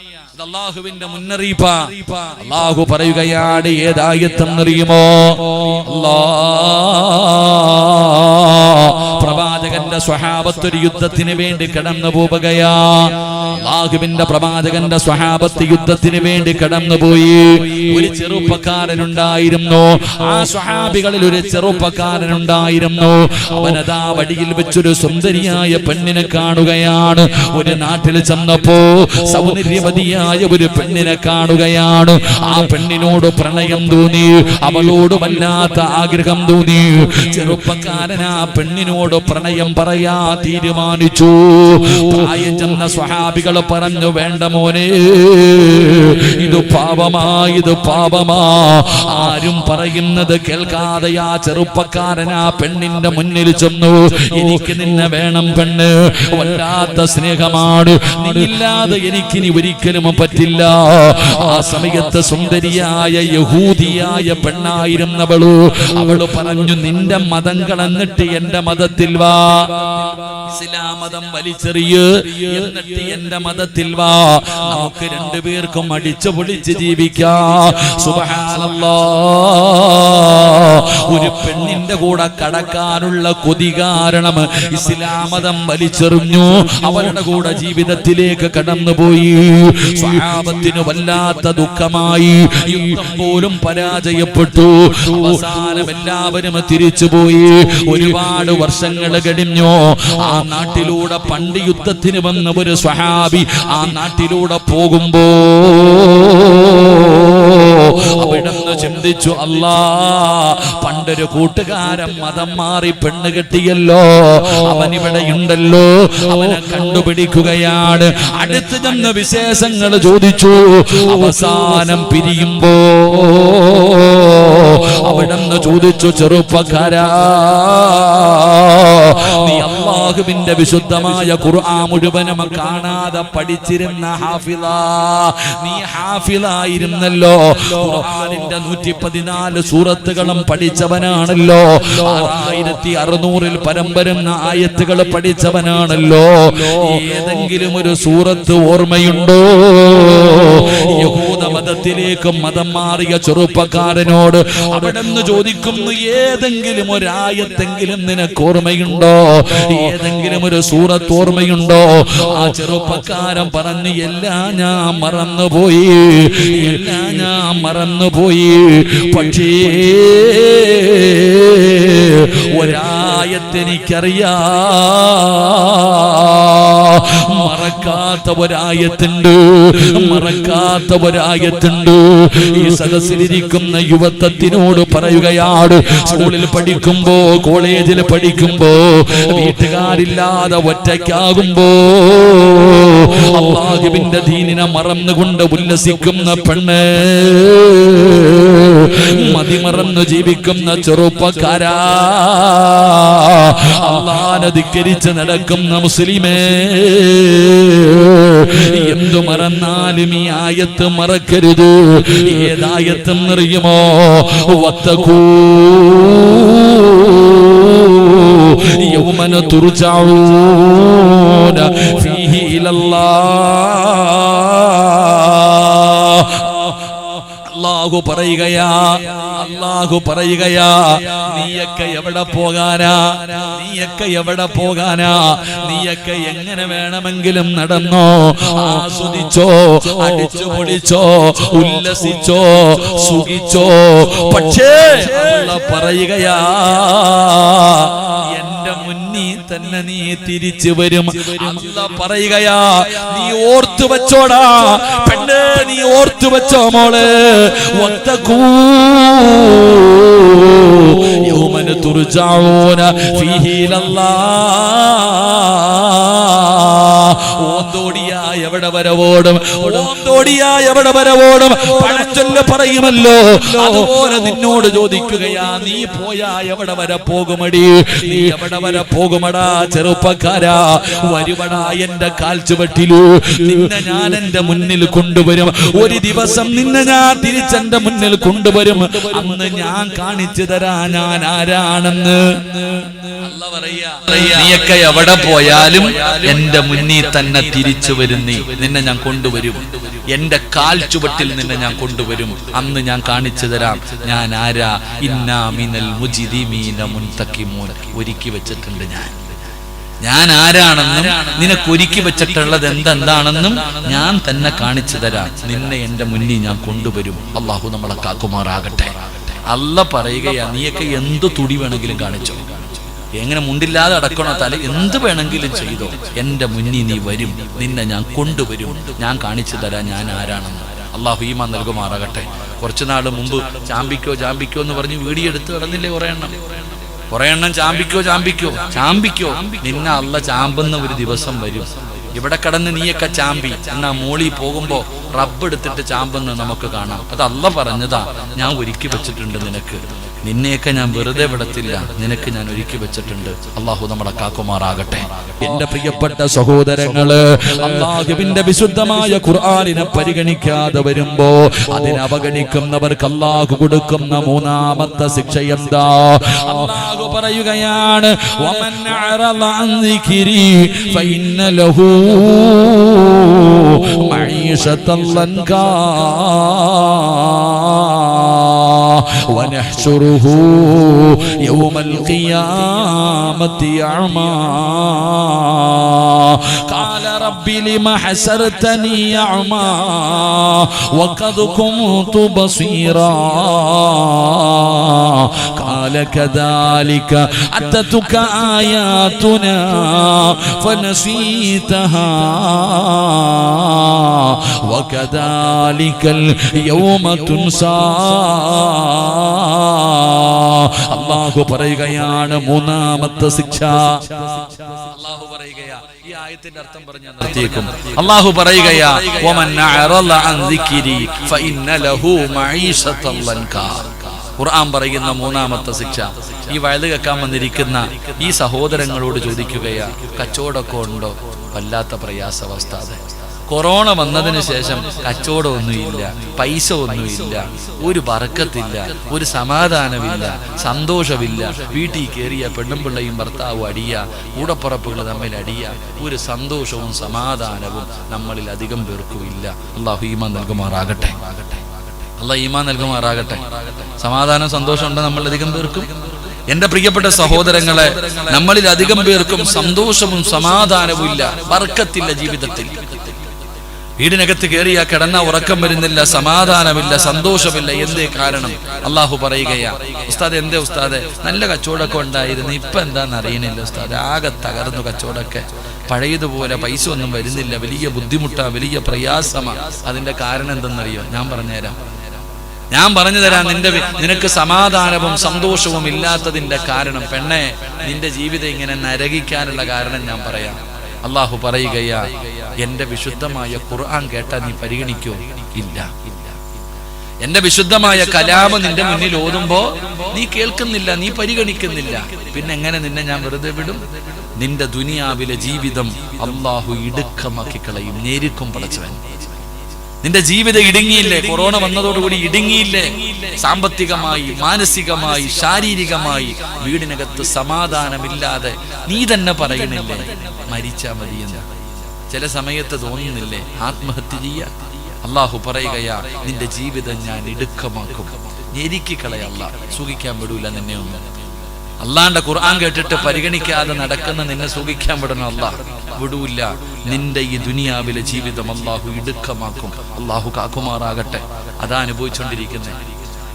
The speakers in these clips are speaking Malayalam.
അല്ലാഹുവിന്റെ മുന്നറിയിപ്പാ. അല്ലാഹു പറയുകയാണ്, ഏതായത്തെന്നറിയുമോ? പ്രവാചകന്റെ സ്വഹാബത്ത് ഒരു യുദ്ധത്തിന് വേണ്ടി കടന്നു പോവുകയാ. അല്ലാഹുവിന്റെ പ്രവാചകന്റെ സ്വഹാബത്ത് യുദ്ധത്തിന് വേണ്ടി കടന്നുപോയി. ഒരു ചെറുപ്പക്കാരനുണ്ടായിരുന്നു. ആ സ്വഹാബികളിൽ ഒരു ചെറുപ്പക്കാരനുണ്ടായിരുന്നു. അവനതാ വടിയിൽ വെച്ചൊരു സുന്ദരിയായ പെണ്ണിനെ കാണുകയാണ്. ഒരു നാട്ടിൽ ചെന്നപ്പോ സൗന്ദര്യവതിയായ ഒരു പെണ്ണിനെ കാണുകയാണ്. ആ പെണ്ണിനോട് പ്രണയം തോന്നി, അവളോട് വല്ലാത്ത ആഗ്രഹം തോന്നി. ചെറുപ്പക്കാരൻ ആ പെണ്ണിനോട് പ്രണയം പറയാ തീരുമാനിച്ചു. പ്രായം ചെന്ന സ്വഹാബികൾ പറഞ്ഞു, വേണ്ട മോനെ, ഇത് പാപമാ, ഇത് പാപമാ. ആരും പറയുന്നത് കേൾക്കാതെ ആ ചെറുപ്പക്കാരൻ ആ പെണ്ണിന്റെ മുന്നിൽ ചെന്നു. എനിക്ക് നിന്നെ വേണം പെണ്ണ്, വല്ലാത്ത സ്നേഹമാണ്, നീയില്ലാതെ എനിക്കിനി ഒരിക്കലും പറ്റില്ല. ആ സമയത്ത് സുന്ദരിയായ യഹൂദിയായ പെണ്ണായിരുന്നവള്. അവള് പറഞ്ഞു, നിന്റെ മതം കളഞ്ഞിട്ട് എന്റെ മതത്തിൽ വാ, ഇസ്ലാം മതം വലിച്ചെറിയ്, എന്നിട്ട് എന്റെ മതത്തിൽ വാ, നമുക്ക് രണ്ടുപേർക്കും അടിച്ചു പൊളിച്ച് ജീവിക്കാം. സുബ്ഹാനല്ലാഹ്. ഒരു പെണ്ണിന്റെ കൂടെ കടക്കാനുള്ള കൊതി കാരണം ഇസ്ലാം മതം വലിച്ചെറിഞ്ഞു. അവരുടെ കൂടെ ജീവിതത്തിലേക്ക് കടന്നുപോയി. സ്വഹാബത്തിന് വല്ലാത്ത ദുഃഖമായി. യുദ്ധം പോലും പരാജയപ്പെട്ടു. അവസാനം എല്ലാവരും തിരിച്ചുപോയി. ഒരുപാട് വർഷങ്ങൾ കഴിഞ്ഞു. ആ നാട്ടിലൂടെ പണ്ട് യുദ്ധത്തിന് വന്ന ഒരു സ്വഹാബി ആ നാട്ടിലൂടെ പോകുമ്പോ അവിടുന്ന് ചിന്തിച്ചു, അല്ലാ, പണ്ടൊരു കൂട്ടുകാരൻ മതം മാറി പെണ്ണ് കെട്ടിയല്ലോ, അവനിവിടെ ഉണ്ടല്ലോ. അവനെ കണ്ടുപിടിക്കുകയാണ്. അടുത്ത് ചെന്ന് വിശേഷങ്ങൾ ചോദിച്ചു. അവസാനം പിരിയുമ്പോ അവിടുന്ന് ചോദിച്ചു, ചെറുപ്പക്കാരാ, നീ അല്ലാഹുവിന്റെ വിശുദ്ധമായ ഖുർആൻ മുഴുവനും കാണാതെ പഠിച്ചിരുന്ന ഹാഫിളാ, നീ ഹാഫിളായിരുന്നല്ലോ. ഖുർആനിന്റെ 114 സൂറത്തുകളും പഠിച്ചവനാണല്ലോ. 6600 പരം വരുന്ന ആയത്തുകൾ പഠിച്ചവനാണല്ലോ. ഏതെങ്കിലും ഒരു സൂറത്ത് ഓർമ്മയുണ്ടോ? യഹൂദ മതത്തിലേക്ക് മതം മാറിയ ചെറുപ്പക്കാരനോട് അവിടെന്ന് ചോദിക്കുന്നു, ഏതെങ്കിലും ഒരായത്തെങ്കിലും നിനക്ക് ഓർമ്മയുണ്ടോ? ഏതെങ്കിലും ഒരു സൂറത്ത് ഓർമ്മയുണ്ടോ? ആ ചെറുപ്പക്കാരൻ പറഞ്ഞു, എല്ലാം ഞാൻ മറന്നുപോയി, എല്ലാം ഞാൻ മറന്നുപോയി. പക്ഷേ ഒരായത്തെനിക്കറിയാ, മറക്കാത്ത ഒരായത്തുണ്ട്, മറക്കാത്ത ഒരായത്തുണ്ട്. ഈ സദസ്സിലിരിക്കുന്ന യുവത്വത്തിനോട് പറയുകയാണ്, സ്കൂളിൽ പഠിക്കുമ്പോ, കോളേജിൽ പഠിക്കുമ്പോ, വീട്ടുകാരില്ലാതെ ഒറ്റയ്ക്കാകുമ്പോ അല്ലാഹുവിന്റെ ദീനിനെ മറന്നുകൊണ്ട് ഉല്ലസിക്കുന്ന പെണ്ണ്, മതിമറന്നു ജീവിക്കുന്ന ചെറുപ്പക്കാരാ, അല്ലാഹുവിനെ ധിക്കരിച്ച് നടക്കുന്ന മുസ്ലിമേ, എന്തു മറന്നാലും ഈ ആയത്ത് മറക്കരുത്. ഏതായത്തെന്നറിയുമോ? വത്തഖൂ യൗമന തുർജഊന ഫീഹി ഇലല്ലാഹ്. അല്ലാഹു പറയുകയാ, അല്ലാഹു പറയുകയാ, നീയൊക്കെ എവിടെ പോകാനാ, നീയൊക്കെ എവിടെ പോകാനാ, നീയൊക്കെ എങ്ങനെ വേണമെങ്കിലും നടന്നോ, ആസ്വദിച്ചോ, അടിച്ചു പൊളിച്ചോ, ഉല്ലസിച്ചോ, സുഖിച്ചോ. പക്ഷേ അല്ലാഹു പറയുകയാ, എന്റെ മുന്നിൽ തന്നെ നീ തിരിച്ചു വരും. അല്ലാഹു പറയുകയാ, നീ ഓർത്തു വെച്ചോടാ പെണ്ണ്, നീ ഓർത്തു വെച്ചോ മോളെ. വത്തഖൂ യൗമന തുർജഊന ഫീഹി ഇലല്ലാഹ്. ഓന്തോടിയാ എവിടെ വരവോടും, ഓന്തോടിയാ എവിടെ വരവോടും പഴഞ്ചൊല്ല് പറയുമല്ലോ, അതുപോലെ നിന്നോട് ചോദിക്കുകയാ, നീ പോയാ എവിടെ വരെ പോകുമടി, നീ എവിടെ വരെ പോകുമടാ ചെറുപ്പക്കാരാ? വരുവടാ എന്റെ കാൽച്ചുവട്ടിലു, നിന്നെ ഞാൻ എന്റെ മുന്നിൽ കൊണ്ടുവരും. ഒരു ദിവസം നിന്നെ ഞാൻ തിരിച്ചെന്റെ മുന്നിൽ കൊണ്ടുവരും. അന്ന് ഞാൻ കാണിച്ചു തരാ ഞാൻ ആരാണെന്ന്. അല്ലാഹു പറയാ, നീയൊക്കെ എവിടെ പോയാലും എന്റെ മുന്നിൽ തന്നെ തന്നെ തിരിച്ചു വരും. നിന്നെ ഞാൻ കൊണ്ടുവരും, എന്റെ കാൽ ചുവട്ടിൽ നിന്നെ ഞാൻ കൊണ്ടുവരും. അന്ന് ഞാൻ കാണിച്ചു തരാം ഞാൻ ആരാ. ഇന്നാ മിനൽ മുജ്രിമീന മുൻതഖിമൂൻ. ഒരുക്കി വെച്ചിട്ടുണ്ട് ഞാൻ ആരാണെന്നും നിനക്ക് ഒരുക്കി വെച്ചിട്ടുള്ളത് എന്താണെന്നും ഞാൻ തന്നെ കാണിച്ചു തരാം. നിന്നെ എന്റെ മുന്നിൽ ഞാൻ കൊണ്ടുവരും. അള്ളാഹു നമ്മളെ കാക്കുമാറാകട്ടെ. അല്ല പറയുകയാ, നീയൊക്കെ എന്ത് തുടി വേണമെങ്കിലും കാണിച്ചോ, എങ്ങനെ മുണ്ടില്ലാതെ അടക്കണോ, തല എന്ത് വേണമെങ്കിലും ചെയ്തോ, എന്റെ മുന്നിൽ നീ വരും, നിന്നെ ഞാൻ കൊണ്ടുവരും, ഞാൻ കാണിച്ചു തരാം ഞാൻ ആരാണെന്ന്. അള്ളാഹു ഈമാൻ നൽകുമാറാകട്ടെ. കുറച്ചു നാൾ മുമ്പ് ചാമ്പിക്കോ എന്ന് പറഞ്ഞ് വീഡിയോ എടുത്ത് കിടന്നില്ലേ കുറെ എണ്ണം. ചാമ്പിക്കോ നിന്നെ അള്ള ചാമ്പുന്ന ഒരു ദിവസം വരും. ഇവിടെ കടന്ന് നീയൊക്കെ ചാമ്പി എന്നാ മോളി പോകുമ്പോ റബ്ബ് എടുത്തിട്ട് ചാമ്പെന്ന് നമുക്ക് കാണാം. അത് അള്ള പറഞ്ഞതാ. ഞാൻ ഒരുക്കി വെച്ചിട്ടുണ്ട് നിനക്ക്. നിന്നെയൊക്കെ ഞാൻ വെറുതെ വിടത്തില്ല, നിനക്ക് ഞാൻ ഒരുക്കി വെച്ചിട്ടുണ്ട്. അള്ളാഹു നമ്മളെ കാക്കുമാറാകട്ടെ. എന്റെ പ്രിയപ്പെട്ട സഹോദരങ്ങള്, അള്ളാഹുവിന്റെ വിശുദ്ധമായ ഖുർആനിനെ പരിഗണിക്കാതെ വരുമ്പോ അതിനെ അവഗണിക്കുന്നവർക്ക് അള്ളാഹു കൊടുക്കുന്ന മൂന്നാമത്തെ ശിക്ഷ എന്താ? അള്ളാഹു പറയുകയാണ്, വമൻ അറള അൻ ദിക്രി ഫഇന്ന ലഹു മഈശതൻ ലൻകാ ونحشره يوم القيامة أعمى قال رب لم حشرتني أعمى وقد كنت بصيرا قال كذلك أتتك آياتنا فنسيتها وكذلك اليوم تنسى. അല്ലാഹു പറയുകയാണ് മൂന്നാമത്തെ ശിക്ഷ. അല്ലാഹു പറയുകയാ, ഈ ആയത്തിന്റെ അർത്ഥം പറഞ്ഞാൽ നിർത്തിയേക്കും. അല്ലാഹു പറയുകയാ, വമൻ അറള അൻ ദിക്രി ഫഇന്ന ലഹു മഈശതൻ ലൻകാ. ഖുർആൻ പറയുന്ന മൂന്നാമത്തെ ശിക്ഷ. ഈ വയല് കേൾക്കാൻ വന്നിരിക്കുന്ന ഈ സഹോദരങ്ങളോട് ചോദിക്കുകയാ, കച്ചവടമൊക്കെ ഉണ്ടോ? വല്ലാത്ത പ്രയാസാവസ്ഥ. കൊറോണ വന്നതിന് ശേഷം കച്ചവടമൊന്നുമില്ല, പൈസ ഒന്നുമില്ല, ഒരു ബർക്കത്തില്ല, ഒരു സമാധാനമില്ല, സന്തോഷമില്ല. വീട്ടിൽ കയറിയ പെണ്ണും പിള്ളയും ഭർത്താവും അടിയ, കൂടപ്പുറപ്പുകൾ തമ്മിൽ അടിയ, ഒരു സന്തോഷവും സമാധാനവും നമ്മളിൽ അധികം പേർക്കുമില്ല. അല്ലാഹു ഈമാൻ നൽകുമാറാകട്ടെ. അല്ലാഹു ഈമാൻ നൽകുമാറാകട്ടെ. സമാധാനം സന്തോഷം ഉണ്ട് നമ്മളധികം പേർക്കും. എന്റെ പ്രിയപ്പെട്ട സഹോദരങ്ങളെ, നമ്മളിൽ അധികം പേർക്കും സന്തോഷവും സമാധാനവും ഇല്ല, ബർക്കത്തില്ല ജീവിതത്തിൽ. വീടിനകത്ത് കയറിയ കിടന്ന ഉറക്കം വരുന്നില്ല, സമാധാനമില്ല, സന്തോഷമില്ല. എന്തേ കാരണം? അള്ളാഹു പറയുകയാ, ഉസ്താദ് എന്തേ ഉസ്താദെ, നല്ല കച്ചവടമൊക്കെ ഉണ്ടായിരുന്നു, ഇപ്പൊ എന്താന്ന് അറിയണില്ല ഉസ്താദ്, ആകെ തകർന്നു കച്ചവടമൊക്കെ, പഴയതുപോലെ പൈസ ഒന്നും വരുന്നില്ല, വലിയ ബുദ്ധിമുട്ടാ, വലിയ പ്രയാസമാ. അതിന്റെ കാരണം എന്തെന്നറിയോ? ഞാൻ പറഞ്ഞു തരാം. നിനക്ക് സമാധാനവും സന്തോഷവും ഇല്ലാത്തതിന്റെ കാരണം, പെണ്ണെ, നിന്റെ ജീവിതം ഇങ്ങനെ നരകിക്കാനുള്ള കാരണം ഞാൻ പറയാം. അള്ളാഹു പറയുകയാ, എന്റെ വിശുദ്ധമായ ഖുർആൻ കേട്ടാ നീ പരിഗണിക്കോ? ഇല്ല. എന്റെ വിശുദ്ധമായ കലാമ് നിന്റെ മുന്നിൽ ഓതുമ്പോ നീ കേൾക്കുന്നില്ല, നീ പരിഗണിക്കുന്നില്ല. പിന്നെ എങ്ങനെ നിന്നെ ഞാൻ വെറുതെ വിടും? നിന്റെ ദുനിയാവിലെ ജീവിതം അള്ളാഹു ഇടുക്കമാക്കി കളയും, നേരിക്കും പടച്ചവൻ. നിന്റെ ജീവിതം ഇടുങ്ങിയില്ലേ? കൊറോണ വന്നതോടുകൂടി ഇടുങ്ങിയില്ലേ? സാമ്പത്തികമായി, മാനസികമായി, ശാരീരികമായി വീടിനകത്ത് സമാധാനമില്ലാതെ നീ തന്നെ പറയണില്ലേ മരിച്ചാ മതിയെന്ന്? ചില സമയത്ത് തോന്നുന്നില്ലേ ആത്മഹത്യ ചെയ്യാൻ? അള്ളാഹു പറയുകയാ, നിന്റെ ജീവിതം ഞാൻ ഇടുക്കമാക്കും, ഞെരുക്കിക്കളയല്ല, സുഖിക്കാൻ വിടൂല നിന്നെ ഒന്നും. അള്ളാന്റെ ഖുർആൻ കേട്ടിട്ട് പരിഗണിക്കാതെ നടക്കുന്ന നിന്നെ സുഖിക്കാൻ വിടണം അല്ലാഹ് വിടൂല്ല. നിന്റെ ഈ ദുനിയാവിലെ ജീവിതം അള്ളാഹു ഇടുക്കമാക്കും. അള്ളാഹു കാക്കുമാറാകട്ടെ. അതാ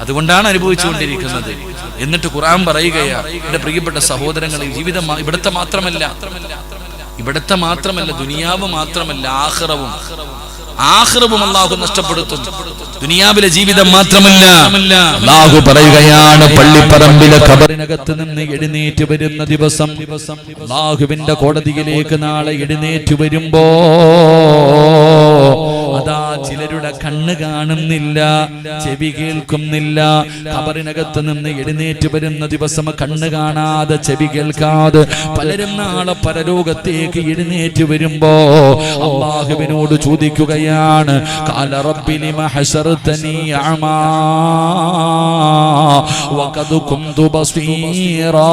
അതുകൊണ്ടാണ് അനുഭവിച്ചുകൊണ്ടിരിക്കുന്നത്. എന്നിട്ട് ഖുർആൻ പറയുകയാ, എന്റെ പ്രിയപ്പെട്ട സഹോദരങ്ങളെ, ജീവിതം ഇവിടുത്തെ മാത്രമല്ല, ദുനിയാവ് മാത്രമല്ല, ആഖിറവും അല്ലാഹു നഷ്ടപ്പെടുത്തും. ദുനിയാവിലെ ജീവിതം മാത്രമല്ല, അല്ലാഹു പറയുകയാണ്, പള്ളിപ്പറമ്പിലെ ഖബറിനകത്ത് നിന്ന് എഴുന്നേറ്റ് വരുന്ന ദിവസം, അല്ലാഹുവിന്റെ കോടതിയിലേക്ക് നാളെ എഴുന്നേറ്റ് വരുമ്പോ അതാ ചിലരുടെ കണ്ണ് കാണുന്നില്ല, ചെവി കേൾക്കുന്നില്ല. ഖബറിനകത്ത് നിന്ന് എഴുന്നേറ്റ് വരുന്ന ദിവസം കണ്ണ് കാണാതെ, ചെവി കേൾക്കാതെ പലരും നാളെ പരലോകത്തേക്ക് എഴുന്നേറ്റ് വരുമ്പോ അല്ലാഹുവിനോട് ചോദിക്കുകയാണ്, ഖാല റബ്ബി ലിമ ഹശർതനി അഅമാ വഖദ് കുന്തു ബസീറാ.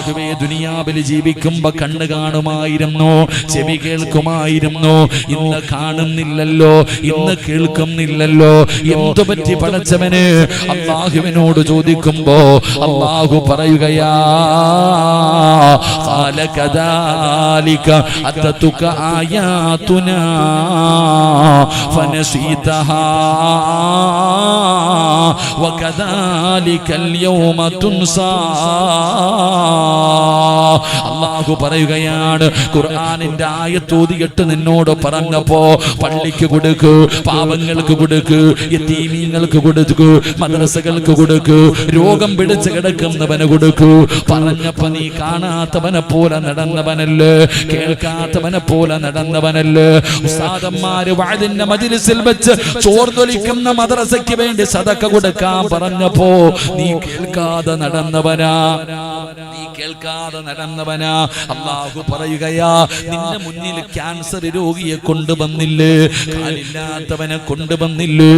അല്ലാഹുവേ ദുനിയാവിൽ ജീവിക്കുമ്പോ കണ്ണ് കാണുമായിരുന്നു, ചെവി കേൾക്കുമായിരുന്നു, ഇന്ന് കാണുന്നില്ലല്ലോ, ഇന്ന് കേൾക്കുന്നില്ലല്ലോ. എന്തു പറ്റി പടച്ചവന്? അല്ലാഹുവിനോട് ചോദിക്കുമ്പോ അല്ലാഹു പറയുകയാ, ഖാല കദാലിക അതതുക ആയാതുനാ ഫനസീതഹാ വകദാലികൽ യൗമ തുൻസാ. അല്ലാഹു പറയുകയാണ്, ഖുർആനിന്റെ ആയത്ത് ഓതിയിട്ട് നിന്നോട് പറഞ്ഞപ്പോ പള്ളിക്ക് കൊടുക്കൂ, പാവങ്ങൾക്ക് കൊടുക്കൂ, യതീമീങ്ങൾക്ക് കൊടുക്കൂ, മദ്രസകൾക്ക് കൊടുക്കൂ, രോഗം പിടിച്ച് കിടക്കുന്നവന് കൊടുക്കൂ. പറഞ്ഞപ്പോ നീ കാണാത്തവനെ പോലെ നടന്നവനല്ലേ, കേൾക്കാത്തവനെ പോലെ നടന്നവനല്ലേ. ഉസ്താദന്മാര് വഅദിന്റെ മജ്ലിസിൽ വെച്ച് ചോർന്നൊലിക്കുന്ന മദ്രസയ്ക്ക് വേണ്ടി സദഖ കൊടുക്കാൻ പറഞ്ഞപ്പോ നീ കേൾക്കാതെ നടന്നവനാ, നീ കേൾക്കാതെ നടന്നവനാ. അല്ലാഹു പറയുകയാ, നിന്റെ മുന്നിൽ ക്യാൻസർ രോഗിയെ കൊണ്ടുവന്നില്ലേ, കാലില്ലാത്തവനെ കൊണ്ടുവന്നില്ലേ,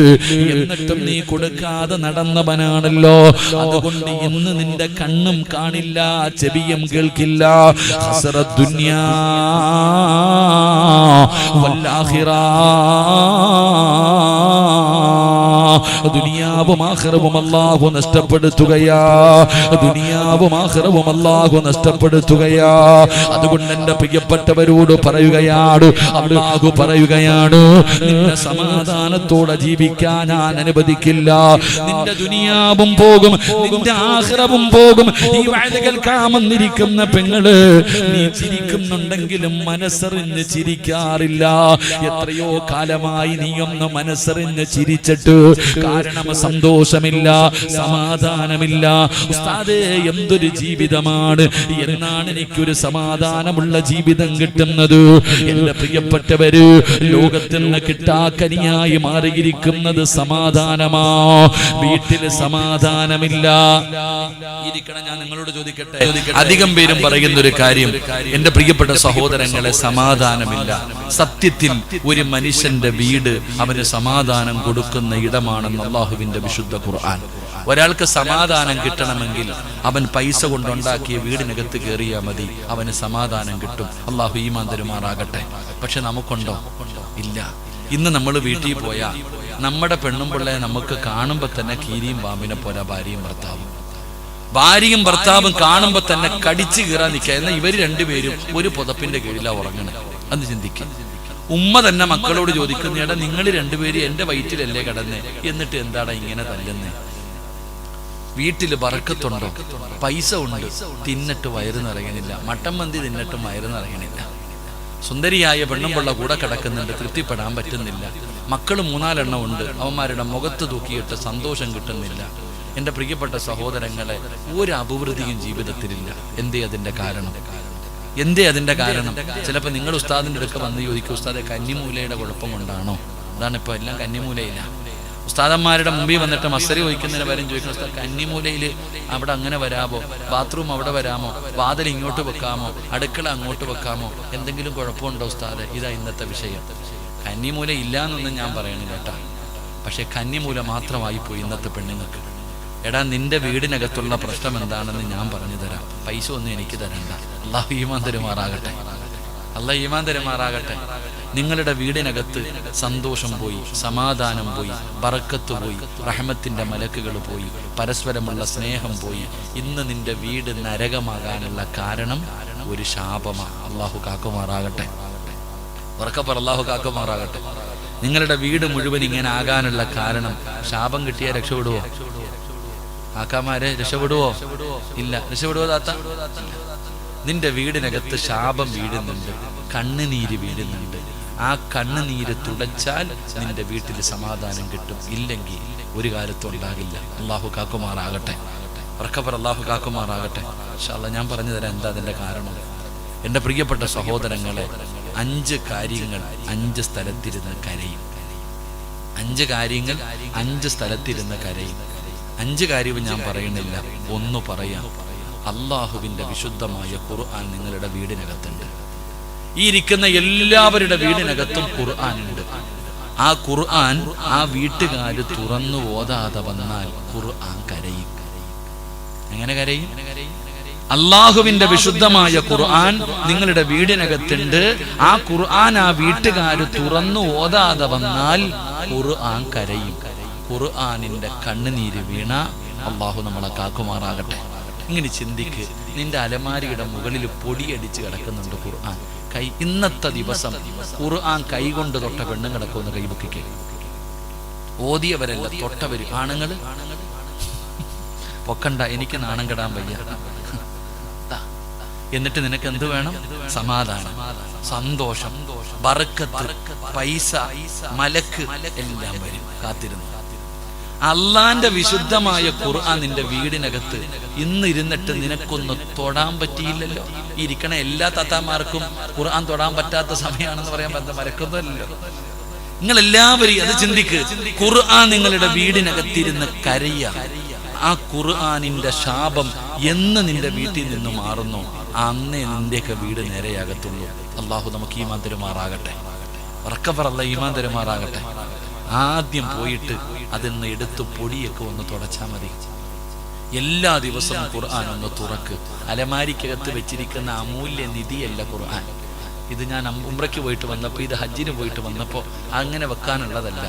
എന്നിട്ടും നീ കൊടുക്കാതെ നടന്നവനാണല്ലോ. അതുകൊണ്ട് ഇന്ന് നിന്റെ കണ്ണും കാണില്ല, ചെവിയും കേൾക്കില്ല. ഹസറത്ത് ദുനിയാ വൽ ആഖിറ, ദുനിയാവും ആഖിറവും അല്ലാഹു നഷ്ടപ്പെടുത്തുകയാ, ദുനിയാവും ആഖിറവും അല്ലാഹു നഷ്ടപ്പെടുത്തുകയാ. അതുകൊണ്ട് എന്റെ പ്രിയപ്പെട്ടവരോട് പറയുകയാണ്, അല്ലാഹു പറയുകയാണ്, നിന്റെ സമാധാനത്തോടെ ജീവിക്കാൻ ഞാൻ അനുവദിക്കില്ല. നിന്റെ ദുനിയാവും പോകും, നിന്റെ ആഖിറവും പോകും. ഈ വഅദ് കേൾക്കാമെന്നിരിക്കുന്ന പെങ്ങള്, നീ ചിരിക്കുന്നുണ്ടെങ്കിലും മനസ്സറിഞ്ഞ് ചിരിക്കാറില്ല. എത്രയോ കാലമായി നീ ഒന്ന് മനസ്സറിഞ്ഞ് ചിരിച്ചിട്ട്, കാരണം സന്തോഷമില്ല, സമാധാനമില്ല. ഉസ്താദേ എന്തൊരു ജീവിതമാണ്, എന്നാണ് എനിക്കൊരു സമാധാനമുള്ള ജീവിതം കിട്ടുന്നത്? എന്റെ പ്രിയപ്പെട്ടവര്, ലോകത്തിൽ നിന്ന് കിട്ടാക്കനിയായി മാറിയിരിക്കുന്നത് സമാധാനമാ. വീട്ടില് സമാധാനമില്ല. ഇരിക്കണം, ഞാൻ നിങ്ങളോട് ചോദിക്കട്ടെ, അധികം പേരും പറയുന്ന ഒരു കാര്യം, എന്റെ പ്രിയപ്പെട്ട സഹോദരങ്ങളെ, സമാധാനമില്ല. സത്യത്തിൽ ഒരു മനുഷ്യന്റെ വീട് അവന് സമാധാനം കൊടുക്കുന്ന ഇടമാണെന്ന് അല്ലാഹുവിന്റെ വിശുദ്ധ ഖുർആൻ. ഒരാൾക്ക് സമാധാനം കിട്ടണമെങ്കിൽ അവൻ പൈസ കൊണ്ടുണ്ടാക്കിയ വീടിനകത്ത് കയറിയാൽ മതി, അവന് സമാധാനം കിട്ടും. അല്ലാഹു ഈമാൻ തരുമാറാകട്ടെ. പക്ഷെ നമുക്കുണ്ടോ? ഇല്ല. ഇന്ന് നമ്മൾ വീട്ടിൽ പോയാൽ നമ്മുടെ പെണ്ണും പിള്ളയെ നമുക്ക് കാണുമ്പോൾ തന്നെ കീരിയും പാമ്പിനെ പോലെ ഭാര്യയും ഭർത്താവും കാണുമ്പോൾ തന്നെ കടിച്ചു കീറാൻ നിൽക്കുക. എന്നാൽ ഇവർ രണ്ടുപേരും ഒരു പുതപ്പിന്റെ കീഴിലാണ് ഉറങ്ങണേ. അത് ചിന്തിക്കുക. ഉമ്മ തന്നെ മക്കളോട് ചോദിക്കുന്ന, എടാ നിങ്ങൾ രണ്ടുപേരും എന്റെ വയറ്റിലല്ലേ കിടന്നേ, എന്നിട്ട് എന്താടാ ഇങ്ങനെ തല്ലുന്നേ? വീട്ടില് ബറക്കത്തുണ്ടോ? പൈസ ഉണ്ട്, തിന്നിട്ട് വയറ് നിറയണില്ല. മട്ടൻ മന്തി തിന്നിട്ടും വയറ് നിറയണില്ല. സുന്ദരിയായ പെണ്ണുമ്പുള്ള കൂടെ കിടക്കുന്നുണ്ട്, തൃപ്തിപ്പെടാൻ പറ്റുന്നില്ല. മക്കൾ 4 ഉണ്ട്, അവന്മാരുടെ മുഖത്ത് തൂക്കിയിട്ട് സന്തോഷം കിട്ടുന്നില്ല. എൻ്റെ പ്രിയപ്പെട്ട സഹോദരങ്ങളെ, ഒരു അഭിവൃദ്ധിയും ജീവിതത്തിലില്ല. എന്തേ അതിൻ്റെ കാരണം? ചിലപ്പോൾ നിങ്ങൾ ഉസ്താദിൻ്റെ അടുക്ക വന്ന് ചോദിക്കും, ഉസ്താദെ കന്നിമൂലയുടെ കുഴപ്പം കൊണ്ടാണോ? അതാണ് ഇപ്പോൾ എല്ലാം കന്നിമൂലയില്ല. ഉസ്താദന്മാരുടെ മുമ്പിൽ വന്നിട്ട് മസരി വഹിക്കുന്നതിന് വരും ചോദിക്കണം, ഉസ്താദ് കന്നിമൂലയിൽ അവിടെ അങ്ങനെ വരാമോ, ബാത്റൂം അവിടെ വരാമോ, വാതിൽ ഇങ്ങോട്ട് വെക്കാമോ, അടുക്കള അങ്ങോട്ട് വെക്കാമോ, എന്തെങ്കിലും കുഴപ്പമുണ്ടോ ഉസ്താദ്? ഇതാ ഇന്നത്തെ വിഷയം. കന്നിമൂല ഇല്ല എന്നൊന്നും ഞാൻ പറയണില്ല കേട്ടാ, പക്ഷെ കന്നിമൂല മാത്രമായി പോയി ഇന്നത്തെ പെണ്ണുങ്ങൾക്ക്. എടാ, നിന്റെ വീടിനകത്തുള്ള പ്രശ്നം എന്താണെന്ന് ഞാൻ പറഞ്ഞു തരാം, പൈസ ഒന്നും എനിക്ക് തരണ്ട. അല്ലാഹു ഈമാൻ തരുമാറാകട്ടെ, അല്ലാഹു ഈമാൻ തരുമാറാകട്ടെ. നിങ്ങളുടെ വീടിനകത്ത് സന്തോഷം പോയി, സമാധാനം പോയി, ബറക്കത്ത് പോയി, റഹ്മത്തിന്റെ മലക്കുകൾ പോയി, പരസ്പരമുള്ള സ്നേഹം പോയി. ഇന്ന് നിന്റെ വീട് നരകമാകാനുള്ള കാരണം ഒരു ശാപമാണ്. അല്ലാഹു കാക്കുമാറാകട്ടെ, ഉറക്കപ്പറ, അല്ലാഹു കാക്കുമാറാകട്ടെ. നിങ്ങളുടെ വീട് മുഴുവൻ ഇങ്ങനെ ആകാനുള്ള കാരണം ശാപം കിട്ടിയാൽ രക്ഷപ്പെടുവോ? ആക്കാമാരെ രക്ഷപ്പെടുവോ? ഇല്ല. രക്ഷപ്പെടുവോ താത്ത? നിന്റെ വീടിനകത്ത് ശാപം വീഴുന്നുണ്ട്, കണ്ണുനീര് വീഴുന്നുണ്ട്. ആ കണ്ണുനീര് തുടച്ചാൽ നിന്റെ വീട്ടിൽ സമാധാനം കിട്ടും, ഇല്ലെങ്കിൽ ഒരു കാര്യത്തും ഉണ്ടാകില്ല. അല്ലാഹു കാക്കുമാറാകട്ടെ, ഉറക്കപ്പറ, അല്ലാഹു കാക്കുമാറാകട്ടെ. ഇൻഷാ അല്ലാഹ് ഞാൻ പറഞ്ഞു തരാം എന്താ അതിന്റെ കാരണം. എൻ്റെ പ്രിയപ്പെട്ട സഹോദരങ്ങളെ, 5 കാര്യങ്ങൾ 5 സ്ഥലത്തിരുന്ന് കരയും. 5 കാര്യങ്ങൾ 5 സ്ഥലത്തിരുന്ന് കരയും. 5 കാര്യവും ഞാൻ പറയുന്നില്ല, ഒന്ന് പറയാം. അള്ളാഹുവിന്റെ വിശുദ്ധമായ ഖുർആൻ നിങ്ങളുടെ വീടിനകത്തുണ്ട്. ഈ ഇരിക്കുന്ന എല്ലാവരുടെ വീടിനകത്തും ഖുർആൻ ഉണ്ട്. ആ ഖുർആൻ ആ വീട്ടുകാര് തുറന്നു ഓതാതെ വന്നാൽ ഖുർആൻ കരയും. എങ്ങനെ കരയും? അള്ളാഹുവിന്റെ വിശുദ്ധമായ ഖുർആൻ നിങ്ങളുടെ വീടിനകത്തുണ്ട്. ആ ഖുർആൻ ആ വീട്ടുകാര് തുറന്നു ഓതാതെ വന്നാൽ ഖുർആൻ കരയും. ഖുർആനിന്റെ കണ്ണുനീര് വീണ അള്ളാഹു നമ്മളെ കാക്കുമാറാകട്ടെ. ഇങ്ങനെ ചിന്തിക്ക്, നിന്റെ അലമാരിയുടെ മുകളിൽ പൊടിയടിച്ച് കിടക്കുന്നുണ്ട് ഖുർആൻ. ഇന്നത്തെ ദിവസം ഖുർആൻ കൈകൊണ്ട് തൊട്ട പെണ്ണുങ്ങളൊക്കെ ഒന്ന് കൈപൊക്കിക്കേ. ഓതിയവരല്ല, തൊട്ടവര്. ആണുങ്ങള് പൊക്കണ്ട, എനിക്ക് നാണം കെടാൻ വയ്യ. എന്നിട്ട് നിനക്ക് എന്ത് വേണം? സമാധാനം, സന്തോഷം, ബർക്കത്ത്, പൈസ, മലക്ക് എല്ലാം വരും. കാത്തിരുന്നു. അള്ളാന്റെ വിശുദ്ധമായ ഖുർആൻ നിന്റെ വീടിനകത്ത് ഇന്ന് ഇരുന്നിട്ട് നിനക്കൊന്ന് തൊടാൻ പറ്റിയില്ലല്ലോ. ഇരിക്കണ എല്ലാ താത്താമാർക്കും ഖുർആൻ തൊടാൻ പറ്റാത്ത സമയമാണെന്ന് പറയാൻ പറ്റുന്ന മരക്കൊന്നുമല്ലോ. നിങ്ങൾ എല്ലാവരും അത് ചിന്തിക്ക്. ഖുർആൻ നിങ്ങളുടെ വീടിനകത്തിരുന്ന് കരയ. ആ ഖുർആനിന്റെ ശാപം എന്ന് നിന്റെ വീട്ടിൽ നിന്ന് മാറുന്നു, അന്നേ നിന്റെയൊക്കെ വീട് നേരെയാകത്തുള്ളൂ. അള്ളാഹു നമുക്ക് ഈമാൻ തരുമാറാകട്ടെ. ഉറക്കപ്പറല്ല, ഈമാൻ തരുമാറാകട്ടെ. ആദ്യം പോയിട്ട് അതിന്ന് എടുത്ത് പൊടിയൊക്കെ ഒന്ന് തുടച്ചാൽ മതി. എല്ലാ ദിവസവും ഖുർആൻ ഒന്ന് തുറക്ക്. അലമാരിക്കകത്ത് വെച്ചിരിക്കുന്ന അമൂല്യ നിധിയല്ല ഖുർആൻ. ഇത് ഞാൻ ഉംറയ്ക്ക് പോയിട്ട് വന്നപ്പോൾ, ഇത് ഹജ്ജിന് പോയിട്ട് വന്നപ്പോൾ അങ്ങനെ വെക്കാനുള്ളതല്ല.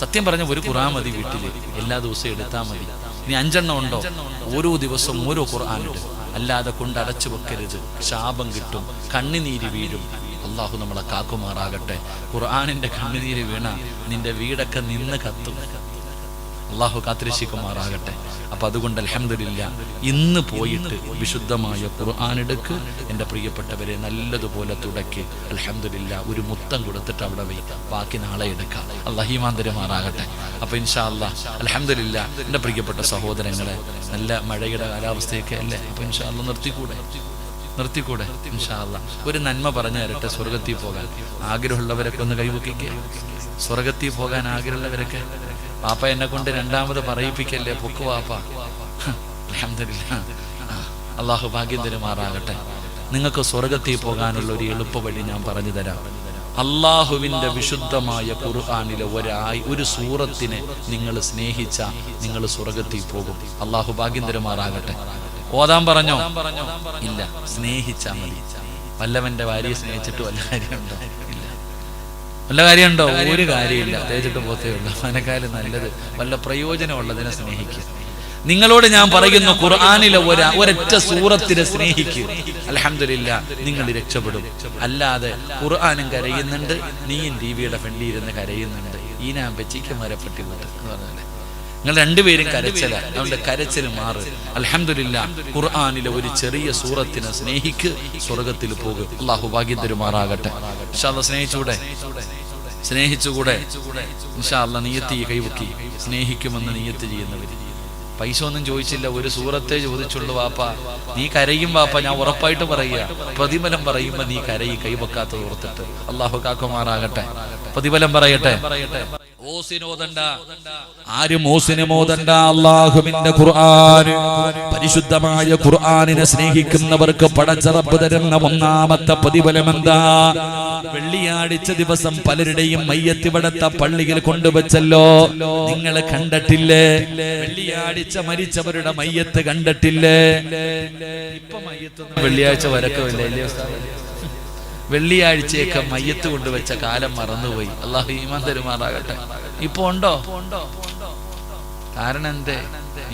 സത്യം പറഞ്ഞ ഒരു ഖുർആൻ മതി വീട്ടിൽ, എല്ലാ ദിവസവും എടുത്താൽ മതി. ഇനി 5 എണ്ണം ഉണ്ടോ, ഓരോ ദിവസവും ഓരോ ഖുർആൻ ഇടും. അല്ലാതെ കൊണ്ടടച്ചു വെക്കരുത്, ശാപം കിട്ടും, കണ്ണുനീര് വീഴും. അള്ളാഹു നമ്മളെ കാക്കുമാറാകട്ടെ. ഖുർആനിന്റെ കണ്ണുനീര് വീണ നിന്റെ വീടൊക്കെ നിന്ന് കത്തും. അള്ളാഹു കാത്തിരക്ഷിക്കുമാറാകട്ടെ. അപ്പൊ അതുകൊണ്ട് അൽഹംദുലില്ലാ, ഇന്ന് പോയിട്ട് വിശുദ്ധമായ ഖുർആൻ എടുക്ക്. എൻ്റെ പ്രിയപ്പെട്ടവരെ, നല്ലതുപോലെ തുടക്കി അൽഹംദുലില്ലാ ഒരു മുത്തം കൊടുത്തിട്ട് അവിടെ വൈ. ബാക്കി നാളെ എടുക്കാം. അല്ലാഹു ഈമാൻ തരുമാറാകട്ടെ. അപ്പൊ ഇൻഷാ അല്ലാഹ് അൽഹംദുലില്ലാ എൻ്റെ പ്രിയപ്പെട്ട സഹോദരങ്ങളെ, നല്ല മഴയുടെ കാലാവസ്ഥയൊക്കെ അല്ലേ. അപ്പൊ ഇൻഷാ അല്ലാഹ് നിർത്തിക്കൂടെ? ഇൻഷാ അല്ലാഹ് ഒരു നന്മ പറഞ്ഞു തരട്ടെ. സ്വർഗത്തിൽ പോകാൻ ആഗ്രഹമുള്ളവരൊക്കെ ഒന്ന് കൈവക്കിക്കുക. സ്വർഗത്തിൽ പോകാൻ ആഗ്രഹമുള്ളവരൊക്കെ, പാപ്പ എന്നെ കൊണ്ട് 2ാമത് പറയിപ്പിക്കല്ലേ, പൊക്കു വാപ്പ. അൽഹംദുലില്ലാ, അള്ളാഹു ഭാഗ്യം തരുമാറാകട്ടെ. നിങ്ങൾക്ക് സ്വർഗത്തിൽ പോകാനുള്ള ഒരു എളുപ്പ വഴി ഞാൻ പറഞ്ഞു തരാം. അള്ളാഹുവിന്റെ വിശുദ്ധമായ ഖുർആനിലെ ഒരു സൂറത്തിനെ നിങ്ങൾ സ്നേഹിച്ച നിങ്ങൾ സ്വർഗത്തിൽ പോകും. അള്ളാഹു ഭാഗ്യം തരുമാറാകട്ടെ. ഓതാൻ പറഞ്ഞോ? ഇല്ല, സ്നേഹിച്ചാ മതി. വല്ലവന്റെ ഭാര്യയെ സ്നേഹിച്ചിട്ട് വല്ല കാര്യമുണ്ടോ? ഇല്ല. വല്ല കാര്യമുണ്ടോ? ഒരു കാര്യമില്ല. തേച്ചിട്ട് പോത്തേ ഉള്ളൂ. അതിനേക്കാളും നല്ലത് വല്ല പ്രയോജനമുള്ളതിനെ സ്നേഹിക്കുക. നിങ്ങളോട് ഞാൻ പറയുന്നു, ഖുർആനിലെ ഒരൊറ്റ സൂറത്തിനെ സ്നേഹിക്കുക. അൽഹംദുലില്ലാ, നിങ്ങൾ രക്ഷപ്പെടും. അല്ലാതെ ഖുർആനും കരയുന്നുണ്ട്, നീയും ടിവിയുടെ ഫ്രണ്ടിൽ ഇരുന്ന് കരയുന്നുണ്ട്, ഈ ഞാൻ വെച്ചിക്ക് മരപ്പെട്ടി എന്ന് പറഞ്ഞാൽ നിങ്ങൾ രണ്ടുപേരും കരച്ചില. അതുകൊണ്ട് കരച്ചിൽ മാറ്. അൽഹംദുലില്ലാ, ഖുർആനിലെ ഒരു ചെറിയ സൂറത്തിനെ സ്നേഹിക്ക്, സ്വർഗത്തിൽ പോകും. അല്ലാഹു ഭാഗ്യം തരുമാറാകട്ടെ. ഇൻഷാ അല്ലാഹ് സ്നേഹിച്ചുകൂടെ? ഇൻഷാ അല്ലാഹ് നിയത്ത് കൈവക്കി. സ്നേഹിക്കുമെന്ന് നിയത്ത് ചെയ്യുന്നവര് പൈസ ഒന്നും ചോദിച്ചില്ല, ഒരു സൂറത്തെ ചോദിച്ചുള്ളൂ. വാപ്പ നീ കരയും വാപ്പ, ഞാൻ ഉറപ്പായിട്ട് പറയുക. പ്രതിഫലം പറയുമ്പോ നീ കരയി, കൈവക്കാത്തത് ഓർത്തിട്ട്. അള്ളാഹു കാക്കുമാറാകട്ടെ. പ്രതിഫലം പറയട്ടെ. ആരും ഓസിനുമോദണ്ട. അള്ളാഹുവിന്റെ ഖുർആൻ, പരിശുദ്ധമായ ഖുർആനിനെ സ്നേഹിക്കുന്നവർക്ക് പടച്ച റബ്ബ് തരുന്ന 1ാമത്തെ പ്രതിഫലം എന്താ? വെള്ളിയാഴ്ച ദിവസം പലരുടെയും മയ്യത്ത് ഇവിടത്തെ പള്ളിയിൽ കൊണ്ടുവച്ചല്ലോ. നിങ്ങൾ കണ്ടിട്ടില്ലേ? വെള്ളിയാഴ്ച മരിച്ചവരുടെ മയ്യത്ത് കണ്ടിട്ടില്ലേ? ഇപ്പൊ മയ്യത്ത് വെള്ളിയാഴ്ച വരക്കമില്ല. വെള്ളിയാഴ്ചയൊക്കെ മയ്യത്ത് കൊണ്ടുവച്ച കാലം മറന്നുപോയി. അല്ലാഹു ഈമാൻ തരുമാറാകട്ടെ. ഇപ്പൊ ഉണ്ടോ? കാരണം എന്തേ?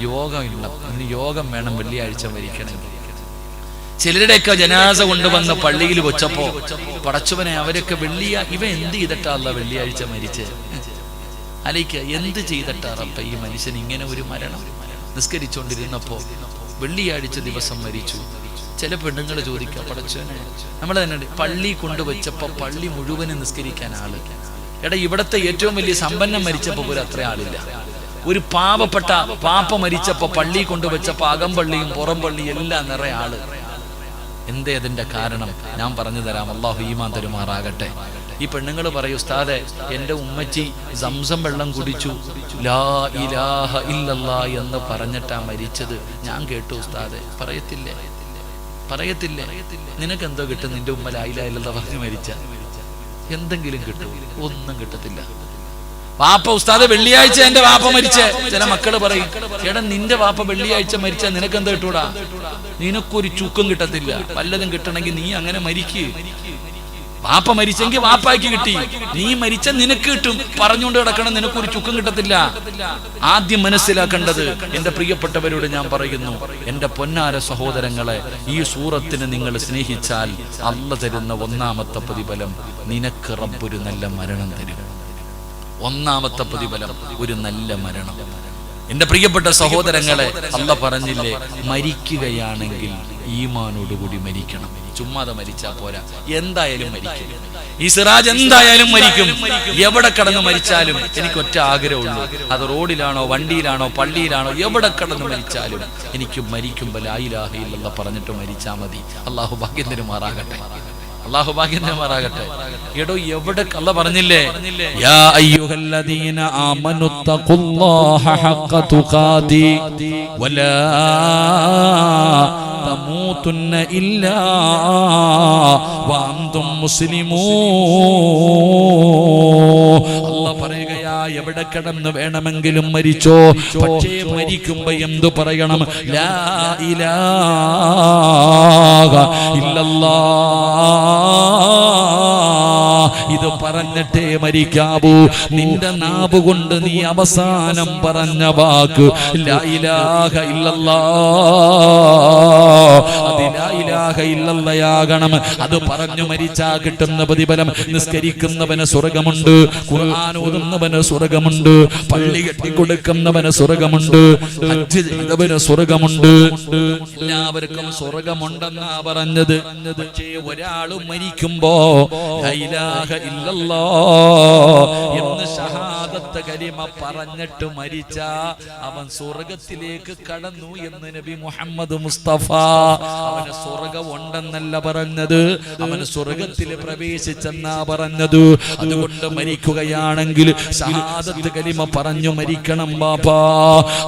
യോഗമില്ല. ഇനി യോഗം വേണം വെള്ളിയാഴ്ച മരിക്കണമെങ്കിൽ. ചിലരുടെയൊക്കെ ജനാസ കൊണ്ടുവന്ന് പള്ളിയിൽ വെച്ചപ്പോ പടച്ചവനെ, അവരൊക്കെ ഇവ എന്ത് ചെയ്തിട്ടാ വെള്ളിയാഴ്ച മരിച്ച്? അലയിക്ക, എന്ത് ചെയ്തിട്ടാ റബ്ബേ ഈ മനുഷ്യൻ ഇങ്ങനെ ഒരു മരണം? നിസ്കരിച്ചുകൊണ്ടിരുന്നപ്പോ വെള്ളിയാഴ്ച ദിവസം മരിച്ചു. ചില പെണ്ണുങ്ങൾ ചോദിക്കുക, പടച്ചവനെ, നമ്മൾ തന്നെ പള്ളി കൊണ്ടുവച്ചപ്പോ പള്ളി മുഴുവനും നിസ്കരിക്കാൻ ആള്. എടാ, ഇവിടത്തെ ഏറ്റവും വലിയ സമ്പന്നം മരിച്ചപ്പോ പോലും അത്ര ആളില്ല. ഒരു പാവപ്പെട്ട പാപ്പ മരിച്ചപ്പോ പള്ളി കൊണ്ടുവച്ചപ്പോ അകംപള്ളിയും പുറം പള്ളിയും എല്ലാം നിറയെ ആള്. എന്തേ അതിന്റെ കാരണം? ഞാൻ പറഞ്ഞു തരാം. അല്ലാഹു ഈമാൻ തരുമാറാകട്ടെ. ഈ പെണ്ണുങ്ങൾ പറയും, ഉസ്താദെ, എന്റെ ഉമ്മച്ചി സംസം വെള്ളം കുടിച്ചു, ലാ ഇലാഹ ഇല്ലല്ലാ എന്ന് പറഞ്ഞിട്ടാ മരിച്ചത്. ഞാൻ കേട്ടു ഉസ്താദെ. പറയത്തില്ലേ? നിനക്ക് എന്തോ കിട്ടും? നിന്റെ ഉമ്മ ലാ ഇലാഹ ഇല്ലല്ലാ പറഞ്ഞ് മരിച്ച എന്തെങ്കിലും കിട്ടും? ഒന്നും കിട്ടത്തില്ല. വാപ്പ ഉസ്താദ് വെള്ളിയാഴ്ച എന്റെ വാപ്പ മരിച്ച ചില മക്കള് പറയും, എടാ നിന്റെ വാപ്പ വെള്ളിയാഴ്ച മരിച്ചാൽ നിനക്കെന്താ കിട്ടൂടാ? നിനക്കൊരു ചുക്കും കിട്ടത്തില്ല. വല്ലതും കിട്ടണമെങ്കിൽ നീ അങ്ങനെ മരിക്ക്. വാപ്പ മരിച്ചെങ്കിൽ വാപ്പായ്ക്ക് കിട്ടി, നീ മരിച്ച നിനക്ക് കിട്ടും. പറഞ്ഞുകൊണ്ട് കിടക്കണം, നിനക്കൊരു ചുക്കും കിട്ടത്തില്ല. ആദ്യം മനസ്സിലാക്കേണ്ടത്, എന്റെ പ്രിയപ്പെട്ടവരോട് ഞാൻ പറയുന്നു, എന്റെ പൊന്നാര സഹോദരങ്ങളെ, ഈ സൂറത്തിന് നിങ്ങൾ സ്നേഹിച്ചാൽ അല്ലാഹു തരുന്ന ഒന്നാമത്തെ പ്രതിഫലം, നിനക്ക് റബ്ബ് ഒരു നല്ല മരണം തരും. ഒന്നാമത്തെ പ്രതിഫലം ഒരു നല്ല മരണം. എന്റെ പ്രിയപ്പെട്ട സഹോദരങ്ങളെ, അല്ലാഹു പറഞ്ഞില്ലേ, മരിക്കുകയാണെങ്കിൽ ഈമാനോടുകൂടി മരിക്കണം. ചുമ്മാതെ മരിച്ചാ പോരാ, എന്തായാലും മരിക്കും. ഈ സിറാജ് എന്തായാലും മരിക്കും. എവിടെ കടന്ന് മരിച്ചാലും എനിക്ക് ഒറ്റ ആഗ്രഹമുള്ളൂ, അത് റോഡിലാണോ വണ്ടിയിലാണോ പള്ളിയിലാണോ എവിടെ കടന്ന് മരിച്ചാലും എനിക്ക് മരിക്കുമ്പോൾ ലാ ഇലാഹ ഇല്ലല്ലാഹ് പറഞ്ഞിട്ട് മരിച്ചാ മതി. അല്ലാഹു ഭാഗ്യം തരുമാറാകട്ടെ, അല്ലാഹു ഭാഗ്യം തരുമാറാകട്ടെ. എടോ എവിടെ അല്ലാഹു പറഞ്ഞില്ലേ, യാ അയ്യുഹല്ലദീന ആമനു തഖുല്ലാഹ ഹഖ തുഖാതി വലാ തമൂതുന്ന ഇല്ലാ വഅൻതും മുസ്ലിമൂൻ. അല്ലാഹു പറയുകയാ, എവിടെ കിടന്ന് വേണമെങ്കിലും മരിച്ചോ, പക്ഷേ മരിക്കുമ്പോ എന്തു പറയണം? ലാ ഇലാഹ ഇല്ലല്ലാഹ്. ഇത് പറഞ്ഞിട്ടേ മരിക്കാവൂ. നിന്റെ നാവ് കൊണ്ട് നീ അവസാനം പറഞ്ഞ വാക്ക് ലാ ഇലാഹ ഇല്ലല്ലാഹ്, അത് ലാ ഇലാഹ ഇല്ലല്ലാഹയാകണം. അത് പറഞ്ഞു മരിച്ചാ കിട്ടുന്ന പ്രതിഫലം, നിസ്കരിക്കുന്നവന് സ്വർഗമുണ്ട്, ഖുർആൻ ഓതുന്നവന് സ്വർഗമുണ്ട്, പള്ളി കെട്ടിക്കൊടുക്കുന്നവന് സ്വർഗമുണ്ട്, ഹജ്ജ് ചെയ്തവന് സ്വർഗമുണ്ട്. എല്ലാവർക്കും സ്വർഗമുണ്ടെന്നാ പറഞ്ഞത്. പക്ഷേ ഒരാൾ മരിക്കുമ്പോ ലാ ഇലാഹ ഇല്ലല്ലാഹ് എന്ന് ഷഹാദത്ത് കലിമ പറഞ്ഞിട്ട് മരിച്ച അവൻ സ്വർഗത്തിലേക്ക് കടന്നു എന്ന് നബി മുഹമ്മദ് മുസ്തഫ. അവന് സ്വർഗം ഉണ്ടെന്നല്ല പറഞ്ഞത്, അവന് സ്വർഗത്തിൽ പ്രവേശിച്ചെന്നാ പറഞ്ഞത്. അതുകൊണ്ട് മരിക്കുകയാണെങ്കിൽ ഷഹാദത്ത് കലിമ പറഞ്ഞു മരിക്കണം ബാപ്പാ.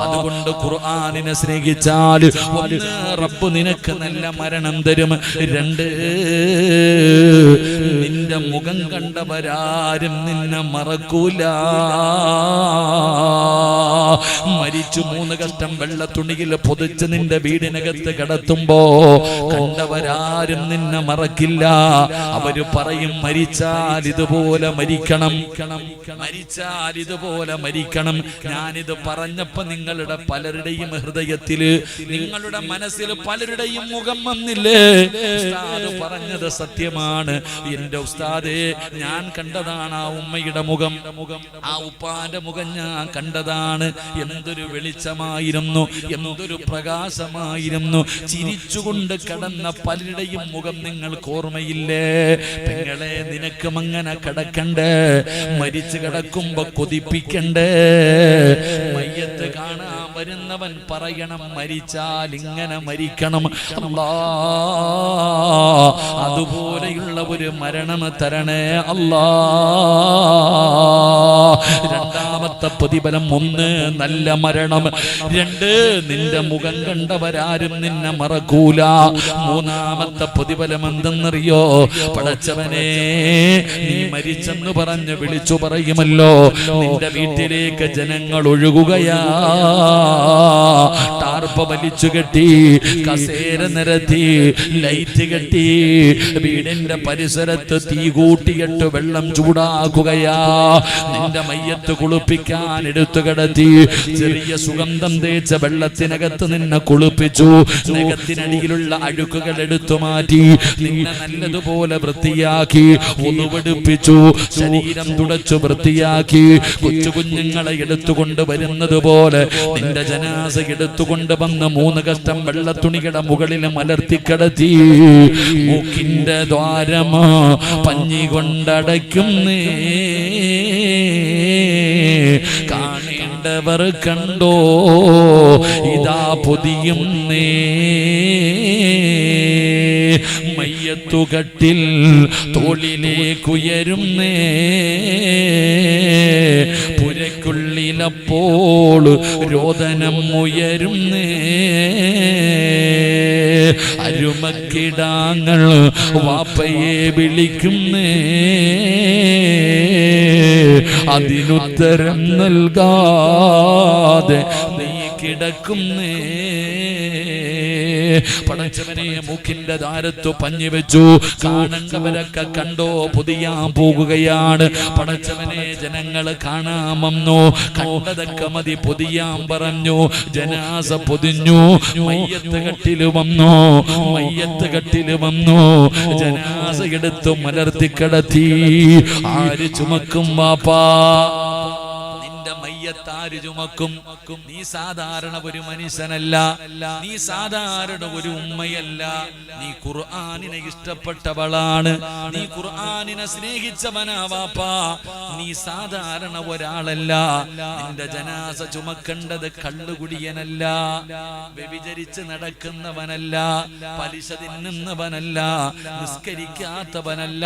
അതുകൊണ്ട് ഖുർആനിനെ സ്നേഹിച്ചാൽ റബ്ബ് നിനക്ക് നല്ല മരണം തരും. രണ്ട്, നിന്റെ മുഖം കണ്ടവരാരും നിന്നെ മറക്കൂല. മരിച്ചു 3 കഷ്ടം വെള്ള തുണിയിൽ പൊതിച്ച് നിന്റെ വീടിനകത്ത് കിടത്തുമ്പോ കണ്ടവരാരും നിന്നെ മറക്കില്ല. അവര് പറയും, മരിച്ചാൽ ഇതുപോലെ മരിക്കണം, മരിച്ചാൽ ഇതുപോലെ മരിക്കണം. ഞാനിത് പറഞ്ഞപ്പോ നിങ്ങളുടെ പലരുടെയും ഹൃദയത്തില്, നിങ്ങളുടെ മനസ്സിൽ പലരുടെയും മുഖം വന്നില്ലേ? ഉസ്താദ് പറഞ്ഞത് സത്യമാണ്. എന്റെ ഉസ്താദേ, ഞാൻ കണ്ടതാണ് ആ ഉമ്മയുടെ മുഖം, ആ ഉപ്പാന്റെ മുഖം ഞാൻ കണ്ടതാണ്. എന്തൊരു വെളിച്ചമായിരുന്നു, എന്തൊരു പ്രകാശമായിരുന്നു. ചിരിച്ചുകൊണ്ട് കടന്ന പലരുടെയും മുഖം നിങ്ങൾക്ക് ഓർമ്മയില്ലേ? പെങ്ങളെ, നിനക്കും അങ്ങനെ കിടക്കണ്ടേ? മരിച്ചു കിടക്കുമ്പോ കൊതിപ്പിക്കണ്ടേ? മയ്യത്ത് കാണാൻ വരുന്നവൻ പറയണം, മരിച്ചാൽ ഇങ്ങനെ മരിക്കണം അല്ലാ, അതുപോലെയുള്ള ഒരു മരണം തരണേ അല്ലാ. രണ്ടാമത്തെ പ്രതിഫലം, 1 നല്ല മരണം, 2 നിന്റെ മുഖം കണ്ടവരാരും നിന്നെ മറക്കൂല. മൂന്നാമത്തെ പ്രതിഫലം എന്തെന്നറിയോ? പടച്ചവനെ, നീ മരിച്ചെന്ന് പറഞ്ഞ് വിളിച്ചു പറയുമല്ലോ, നിന്റെ വീട്ടിലേക്ക് ജനങ്ങൾ ഒഴുകുകയാ. ടാർപ്പ വലിച്ചു കെട്ടി, കസേര നിരത്തി, ലൈറ്റ് കെട്ടി, വീടിന്റെ പരിസരത്ത് തീ കൂട്ടിയിട്ട് വെള്ളം ചൂടാക്കുകയാ. നിന്റെ മയ്യത്ത് കുളിപ്പിക്കാൻ എടുത്തു കിടത്തി, ചെറിയ സുഗന്ധം തേച്ച വെള്ളത്തിനകത്ത് നിന്നെ കുളിപ്പിച്ചു. നഖത്തിനടിയിലുള്ള അഴുക്കുകൾ എടുത്തു മാറ്റി, നിന്നെ നല്ലതുപോലെ വൃത്തിയാക്കി ഒന്നുവെടുപ്പിച്ചു. ശരീരം തുടച്ചു വൃത്തിയാക്കി, കൊച്ചു കുഞ്ഞുങ്ങളെ എടുത്തുകൊണ്ട് വരുന്നത് പോലെ നിന്റെ ജനാസ എടുത്തുകൊണ്ട് വന്ന് 3 കഷ്ടം വെള്ളത്തുണിയുടെ മുകളിൽ മലർത്തിക്കിടത്തി. മൂക്കിന്റെ ദ്വാരമാ പഞ്ഞി കൊണ്ടടയ്ക്കുന്നേ, കാണേണ്ടവർ കണ്ടോ ഇതാ പൊതിയുന്നേ. മയ്യത്തുകട്ടിൽ തോളിലേക്കുയരുന്നേ, പുരക്കുള്ളിലപ്പോൾ രോദനം ഉയരുന്നേ. അരുമക്കിടാങ്ങൾ വാപ്പയെ വിളിക്കുന്നേ, അതിനുത്തരം നൽകാതെ നീ കിടക്കുന്നേ. പടച്ചവനെ മൂക്കിന്റെ ധാരത്തു പഞ്ഞു വെച്ചു. കാണേണ്ടവരൊക്കെ കണ്ടോ പൊതിയാൻ പോകുകയാണ്. പടച്ചവനെ ജനങ്ങള് കാണാൻ വന്നു. കണ്ടതൊക്കെ മതി പൊതിയാൻ പറഞ്ഞു. ജനാസ പൊതിഞ്ഞു. മയ്യത്ത് കട്ടില് വന്നു. ജനാസ എടുത്തു മലർത്തി കിടത്തി. ആര് ചുമക്കും വാപ്പാ? മയ്യത്താര് ചുമക്കും? നീ സാധാരണ ഒരു മനുഷ്യനല്ല, നീ സാധാരണ ഒരു ഉമ്മയല്ല. നീ ഖുർആനിനെ ഇഷ്ടപ്പെട്ടവളാണ്, നീ ഖുർആനിനെ സ്നേഹിച്ചവനാ വാപ്പാ. നീ സാധാരണ ഒരാളല്ല. നിന്റെ ജനാസ ചുമക്കേണ്ടത് കള്ളുകുടിയനല്ല, വ്യഭിചരിച്ച് നടക്കുന്നവനല്ല, പലിശ തിന്നുന്നവനല്ല, നിസ്കരിക്കാത്തവനല്ല,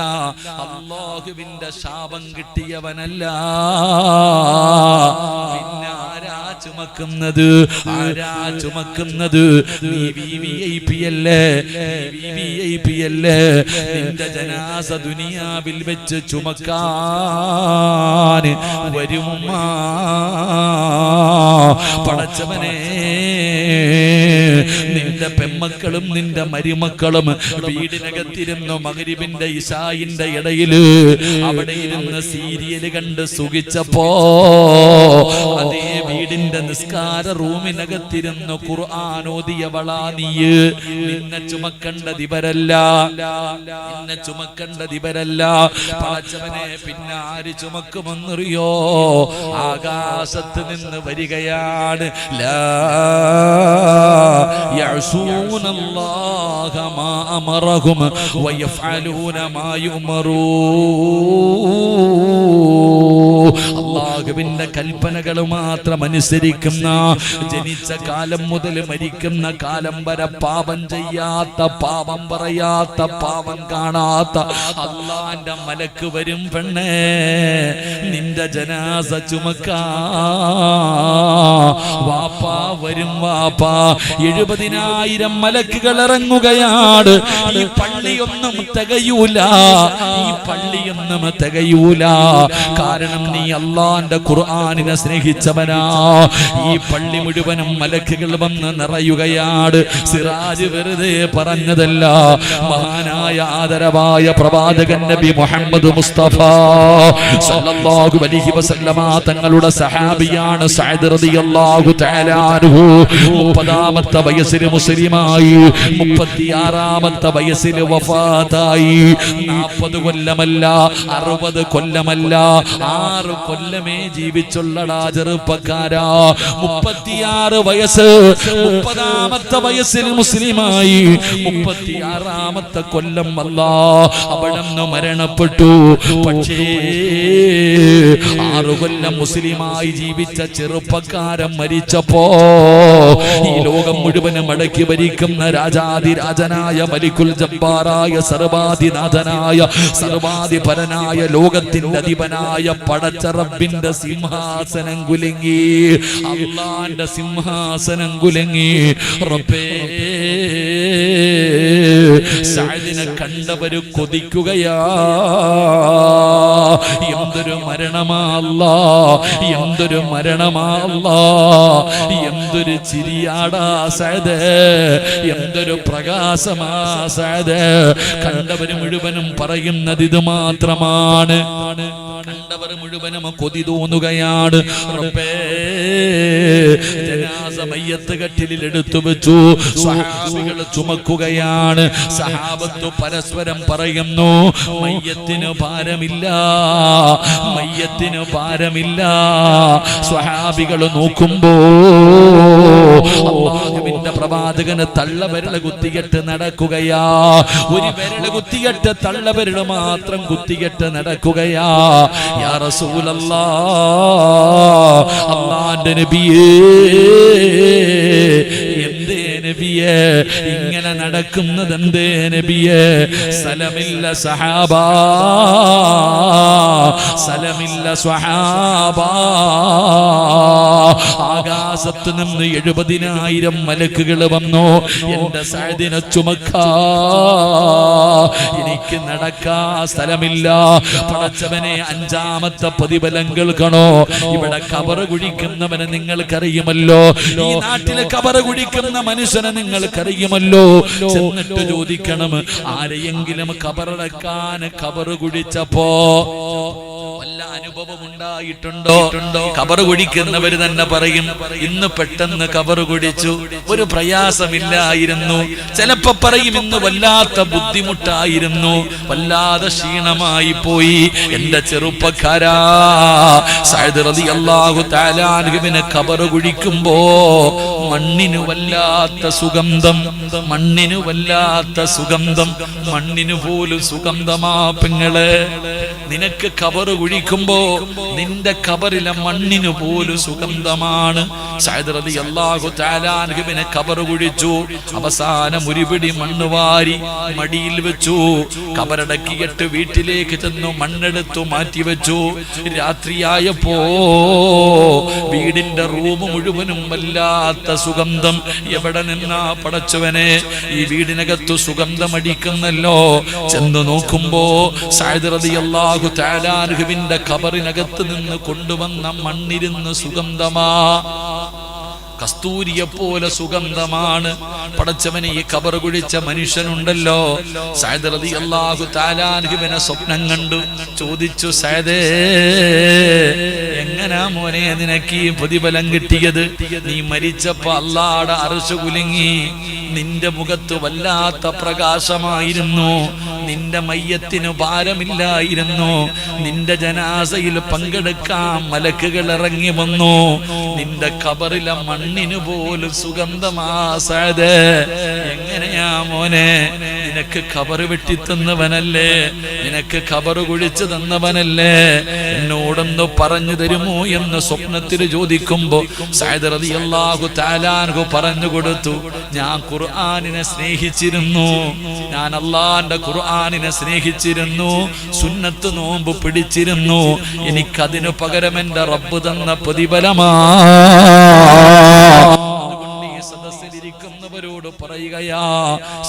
അല്ലാഹുവിന്റെ ശാപം കിട്ടിയവനല്ല. പിന്നെ ആരാ ചുമക്കുന്നത്? നീ VIP അല്ലേ? നിന്റെ ജനാസ ദുനിയാവിൽ വെച്ച് ചുമക്കാൻ വരുമ്മ. പടച്ചവനെ, നിന്റെ പെമ്മക്കളും നിന്റെ മരുമക്കളും വീടിനകത്തിരുന്നു മഗ്‌രിബിന്റെ ഇശായിന്റെ ഇടയില് അവിടെ ഇരുന്ന് സീരിയല് കണ്ട് സുഖിച്ചപ്പോ അതേ വീടിന്റെ നിസ്കാര റൂമിനകത്തിരുന്ന് ഖുർആൻ ഓതിയവളാ നീ. നിന്നെ ചുമക്കണ്ടതിവരല്ല. പടച്ചവനെ, പിന്നെ ആര് ചുമക്കുമെന്നറിയോ? ആകാശത്ത് നിന്ന് വരികയാണ്. ലാ യഅസൂനല്ലാഹ മാ അമറഹും വയഫഅലൂന മാ യുമറൂൻ. അല്ലാഹുവിന്റെ കൽപ്പനകൾ മാത്രം അനുസരിക്കുന്ന, ജനിച്ച കാലം മുതൽ മരിക്കുന്ന കാലം വരെ പാപം ചെയ്യാത്ത, പാപം പറയാത്ത, പാപം കാണാത്ത അല്ലാഹുവിന്റെ മലക്ക് വരും. പെണ്ണേ, നിന്റെ ജനാസ ചുമക്കാ വാപ്പാ വരും. വാപ്പാ, 70,000 മലക്കുകൾ ഇറങ്ങുകയാണ്. ഈ പള്ളിയൊന്നും തികയൂല. കാരണം നീ അല്ലാഹുവിന്റെ ഖുർആനിനെ സ്നേഹിച്ചവനാ. ഈ പള്ളി മുഴുവനും മലക്കുകൾ വന്ന് നിറയുകയാണ്. സിറാജ് വെറുതെ പറഞ്ഞതല്ല. മഹാനായ ആദരവായ പ്രവാചകൻ നബി മുഹമ്മദ് മുസ്തഫ സല്ലല്ലാഹു അലൈഹി വസല്ലമ തങ്ങളുടെ സഹാബിയാണ് സഅദ് റളിയല്ലാഹു തആല അൻഹു. 30ാമത്തെ വയസ്സിൽ മുസ്ലിമായി, 36ാമത്തെ വയസ്സിൽ വഫാത്തായി. 40 കൊല്ലമല്ല, 60 കൊല്ലമല്ല, 6 കൊല്ലമേ ജീവിച്ചുള്ളടാ ചെറുപ്പക്കാരാ. 36 വയസ്സ്, 30ാമത്തെ വയസ്സിൽ മുസ്ലിമായി, 36ാമത്തെ കൊല്ലം അവിടുന്ന് മരണപ്പെട്ടു. പക്ഷേ 6 കൊല്ലം മുസ്ലിമായി ജീവിച്ച ചെറുപ്പക്കാരൻ മരിച്ചപ്പോ ഈ ലോകം മുഴുവനും അടക്കി ഭരിക്കുന്ന രാജാതിരാജനായ മലിക്കുൽ ജബ്ബാറായ സർവാധിനാഥനായ സർവാധിപരനായ ലോകത്തിന്റെ അധിപനായ പടച്ച റബ്ബിന്റെ സിംഹാസനം കുലുങ്ങി. അല്ലാഹുവിന്റെ സിംഹാസനം കുലുങ്ങി. റബ്ബേ, സഅദിനെ കണ്ടവര് കൊതിക്കുകയാ. എന്തൊരു മരണമാ അല്ലാഹ്, എന്തൊരു മരണമാ അല്ലാഹ്, എന്തൊരു ചിരിയാടാ സഅദ്, എന്തൊരു പ്രകാശമാ സഅദ്. കണ്ടവര് മുഴുവനും പറയുന്നത് ഇത് മാത്രമാണ്. കണ്ടവർ മുഴുവനും കൊതി തോന്നുകയാണ്. റബ്ബേ, ജനാസ മയ്യത്ത് കട്ടിലിൽ എടുത്തു വെച്ചു. സ്വഹാബികൾ ചുമക്കുകയാണ്. സഹാബത്ത് പരസ്പരം പറയുന്നു, മയ്യത്തിന് ഭാരമില്ല, മയ്യത്തിന് ഭാരമില്ല. സ്വഹാബികൾ നോക്കുമ്പോ അല്ലാഹുവിന്റെ പ്രവാചകന് തള്ളവിരൽ കുത്തിയിട്ട് നടക്കുകയാ. ഒരു വിരൽ കുത്തിയിട്ട് തള്ളവിരൽ മാത്രം കുത്തിയിട്ട് നടക്കുകയാ. യാ റസൂലല്ലാഹ്, അല്ലാഹുവിന്റെ നബിയേ, എന്തേ നബിയേ ഇങ്ങനെ നടക്കുന്നത്? എന്തേ നബിയേ? സലമില്ല സഹാബ, സ്ഥലമില്ല സ്വഹാബ. ആകാശത്ത് നിന്ന് 70,000 മലക്കുകൾ വന്നു എന്റെ സഅദിനെ ചുമക്കാ. എനിക്ക് നടക്കാ സ്ഥലമില്ല. പടച്ചവനെ, 5ാമത്തെ പ്രതിഫലം കേൾക്കണോ? ഇവിടെ കബർ കുഴിക്കുന്നവനെ നിങ്ങൾക്കറിയുമല്ലോ, ഈ നാട്ടിലെ കബർ കുഴിക്കുന്ന മനുഷ്യനെ നിങ്ങൾക്കറിയുമല്ലോ. ചെന്നിട്ട് ചോദിക്കണം, ആരെയെങ്കിലും കബറടക്കാൻ കബർ കുഴിച്ചപ്പോ വല്ല അനുഭവം ഉണ്ടായിട്ടുണ്ടോ? കബർ കുഴിക്കുന്നവര് തന്നെ പറയും, ഇന്ന് പെട്ടെന്ന് കബർ കുഴിച്ചു, ഒരു പ്രയാസമില്ലായിരുന്നു. ചിലപ്പോ പറയും, ഇന്ന് വല്ലാത്ത ബുദ്ധിമുട്ടായിരുന്നു, വല്ലാതെ ക്ഷീണമായി പോയി. എന്റെ ചെറുപ്പക്കാരാ, സഅദ് റളിയല്ലാഹു തആല അൻഹുവിനെ കബർ കുഴിക്കുമ്പോ മണ്ണിന് വല്ലാത്ത സുഗന്ധം, മണ്ണിന് വല്ലാത്ത സുഗന്ധം, മണ്ണിന് പോലും സുഗന്ധമാ പെങ്ങളെ. നിനക്ക് കബർ കുഴിക്കുമ്പോ നിന്റെ കബറിലെ മണ്ണിന് പോലും സുഗന്ധമാണ്. സഅദ് റളിയല്ലാഹു തആല അൻഹുവിനെ കബർ കുഴിച്ചു. അവസാനം ഒരു പിടി മണ്ണ് വാരി മടിയിൽ വെച്ചു. കബറടക്കിയിട്ട് വീട്ടിലേക്ക് ചെന്നു, മണ്ണെടുത്തു മാറ്റിവെച്ചു. രാത്രിയായപ്പോ വീടിന്റെ റൂം മുഴുവനും വല്ലാത്ത സുഗന്ധം. എവിടെ നിന്നാ പടച്ചവനെ ഈ വീടിനകത്തു സുഗന്ധമടിക്കുന്നല്ലോ? ചെന്ന് നോക്കുമ്പോ സഅദ് റളിയല്ലാഹു തആല അൻഹുവിന്റെ ഖബറിനകത്ത് നിന്ന് കൊണ്ടുവന്ന മണ്ണിരുന്ന് സുഗന്ധമാ, കസ്തൂരിയെ പോലെ സുഗന്ധമാണ്. പടച്ചവനെ, ഈ ഖബർ കുഴിച്ച മനുഷ്യനുണ്ടല്ലോ, സഅദ് റളിയല്ലാഹു തആല അൻഹുവിനെ സ്വപ്നം കണ്ടു. ചോദിച്ചു, സഅദേ, എങ്ങനാ മോനെ നിനക്ക് ഈ പ്രതിഫലം കിട്ടിയത്? നീ മരിച്ചപ്പോ അല്ലാഹുവിന്റെ അർശ് കുലുങ്ങി, നിന്റെ മുഖത്ത് വല്ലാത്ത പ്രകാശമായിരുന്നു, നിന്റെ മയ്യത്തിന് ഭാരമില്ലായിരുന്നു, നിന്റെ ജനാസയിൽ പങ്കെടുക്കാൻ മലക്കുകൾ ഇറങ്ങി വന്നു, നിന്റെ ഖബറിലെ മണ്ണിന് പോലും സുഗന്ധമാ. സഅദ്, എങ്ങനെയാ മോനെ, നിനക്ക് ഖബർ വെട്ടി തന്നവനല്ലേ, നിനക്ക് ഖബർ കുഴിച്ചു തന്നവനല്ലേ, എന്നോടൊന്ന് പറഞ്ഞു തരുമോ എന്ന് സ്വപ്നത്തിൽ ചോദിക്കുമ്പോ സഅദ് റളിയല്ലാഹു തആല അൻഹു പറഞ്ഞു കൊടുത്തു, ഞാൻ ഖുർആനിനെ സ്നേഹിച്ചിരുന്നു, ഞാൻ അല്ലാഹുവിന്റെ ഖുർആനിനെ സ്നേഹിച്ചിരുന്നു, സുന്നത്ത് നോമ്പ് പിടിച്ചിരുന്നു, എനിക്കതിനു പകരം എന്റെ റബ്ബ് തന്ന പ്രതിഫലമാ. സദസ്സിലിരിക്കുന്നവരോട് പറയുകയാ,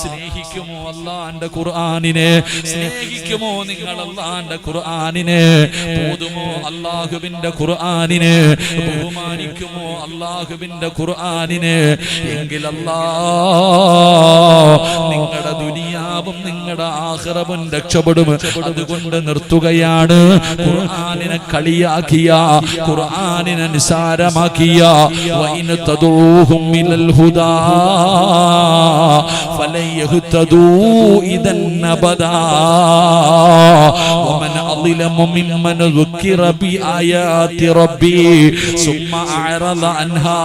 സ്നേഹിക്കുമോ അല്ലാഹുവിന്റെ ഖുർആനിനെ? സ്നേഹിക്കുമോ നിങ്ങൾ അല്ലാഹുവിന്റെ ഖുർആനിനെ? ഓതുമോ അല്ലാഹുവിന്റെ ഖുർആനിനെ? ബഹുമാനിക്കുമോ അല്ലാഹുവിന്റെ ഖുർആനിനെ? എങ്കിൽ അല്ലാഹ് നിങ്ങളുടെ ദുനിയാവും നിങ്ങളുടെ ആഖിറവും രക്ഷപ്പെടും. അതുകൊണ്ട് നിർത്തുകയാണ്. ഖുർആനിനെ കളിയാക്കിയ, ഖുർആനിനെ നിസാരമാക്കിയ, വഇൻ തദൂഹും മിനൽ ഹുദാ ഫലൻ യഹ്തദൂ ഇദൻ അബദാ വമൻ അളിലമു മിമ്മൻ ദുക്കിറ ബിആയാതി റബ്ബി സുമ്മ അഅറദ അൻഹാ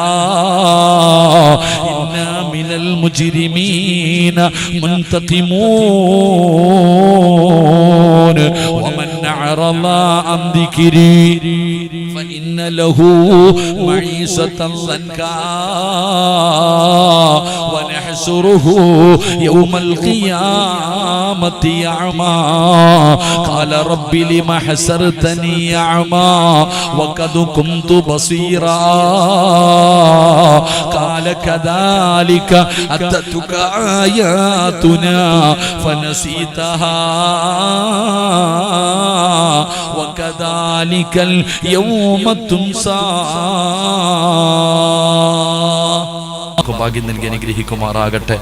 ഇന്നാ മിനൽ മുജ്രിമീന മുൻതഖിമൂൻ വമൻ അഅറദ അൻ ദിക്രി فإن له معيشة ضنكا ونحشره يوم القيامة أعمى قال رب لم حشرتني أعمى وقد كنت بصيرا قال كذلك أتتك آياتنا فنسيتها وكذلك اليوم تنسى. ഭാഗ്യം നൽകി അനുഗ്രഹിക്കുമാറാകട്ടെ.